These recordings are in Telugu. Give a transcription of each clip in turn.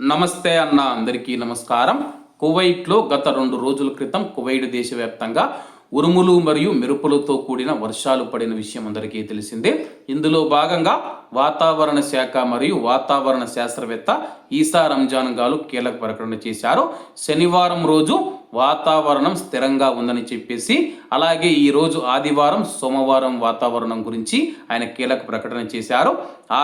నమస్తే అన్న, అందరికీ నమస్కారం. కువైట్లో గత 2 రోజుల క్రితం కువైట్ దేశవ్యాప్తంగా ఉరుములు మరియు మెరుపులతో కూడిన వర్షాలు పడిన విషయం అందరికీ తెలిసిందే. ఇందులో భాగంగా వాతావరణ శాఖ మరియు వాతావరణ శాస్త్రవేత్త ఈసా రంజాన్ గారు కీలక ప్రకటన చేశారు. శనివారం రోజు వాతావరణం స్థిరంగా ఉందని చెప్పేసి, అలాగే ఈ రోజు ఆదివారం సోమవారం వాతావరణం గురించి ఆయన కీలక ప్రకటన చేశారు.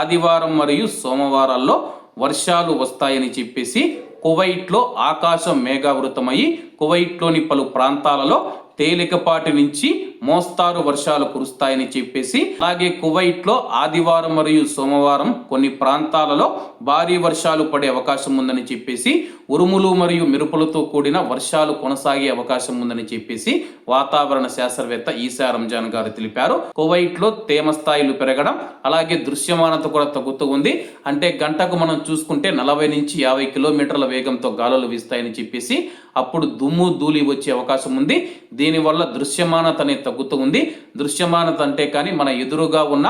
ఆదివారం మరియు సోమవారాల్లో వర్షాలు వస్తాయని చెప్పేసి కువైట్లో ఆకాశం మేఘావృతమయ్యి కువైట్లోని పలు ప్రాంతాలలో తేలికపాటి నుంచి మోస్తారు వర్షాలు కురుస్తాయని చెప్పేసి, అలాగే కువైట్లో ఆదివారం మరియు సోమవారం కొన్ని ప్రాంతాలలో భారీ వర్షాలు పడే అవకాశం ఉందని చెప్పేసి, ఉరుములు మరియు మెరుపులతో కూడిన వర్షాలు కొనసాగే అవకాశం ఉందని చెప్పేసి వాతావరణ శాస్త్రవేత్త ఈసా రంజాన్ గారు తెలిపారు. కువైట్లో తేమ స్థాయిలు పెరగడం, అలాగే దృశ్యమానత కూడా తగ్గుతూ ఉంది. అంటే గంటకు మనం చూసుకుంటే 40 నుంచి 50 కిలోమీటర్ల వేగంతో గాలులు వీస్తాయని చెప్పేసి, అప్పుడు దుమ్ము ధూళి వచ్చే అవకాశం ఉంది. దీనివల్ల దృశ్యమానత అనేది తగ్గుతూ ఉంది. దృశ్యమానత అంటే కానీ మన ఎదురుగా ఉన్న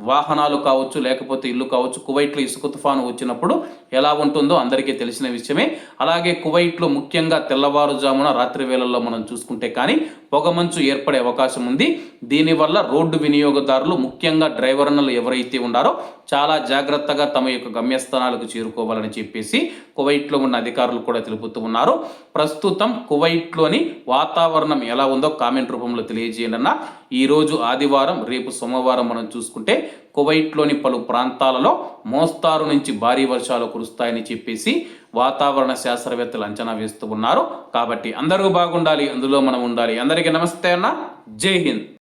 వాహనాలు కావచ్చు, లేకపోతే ఇల్లు కావచ్చు, కువైట్లో ఇసుక తుఫాను వచ్చినప్పుడు ఎలా ఉంటుందో అందరికీ తెలిసిన విషయమే. అలాగే కువైట్లో ముఖ్యంగా తెల్లవారుజామున రాత్రి వేళల్లో మనం చూసుకుంటే కానీ పొగమంచు ఏర్పడే అవకాశం ఉంది. దీనివల్ల రోడ్డు వినియోగదారులు, ముఖ్యంగా డ్రైవర్లు ఎవరైతే ఉన్నారో చాలా జాగ్రత్తగా తమ యొక్క గమ్యస్థానాలకు చేరుకోవాలని చెప్పేసి కువైట్లో ఉన్న అధికారులు కూడా తెలుపుతూ ఉన్నారు. ప్రస్తుతం కువైట్లోని వాతావరణం ఎలా ఉందో కామెంట్ రూపంలో తెలియజేయండి అన్న. ఈరోజు ఆదివారం, రేపు సోమవారం మనం చూసుకుంటే కువైట్లోని పలు ప్రాంతాలలో మోస్తారు నుంచి భారీ వర్షాలు కురుస్తాయని చెప్పేసి వాతావరణ శాస్త్రవేత్తలు అంచనా వేస్తూ ఉన్నారు. కాబట్టి అందరూ బాగుండాలి, అందులో మనం ఉండాలి. అందరికీ నమస్తే అన్న. జై హింద్.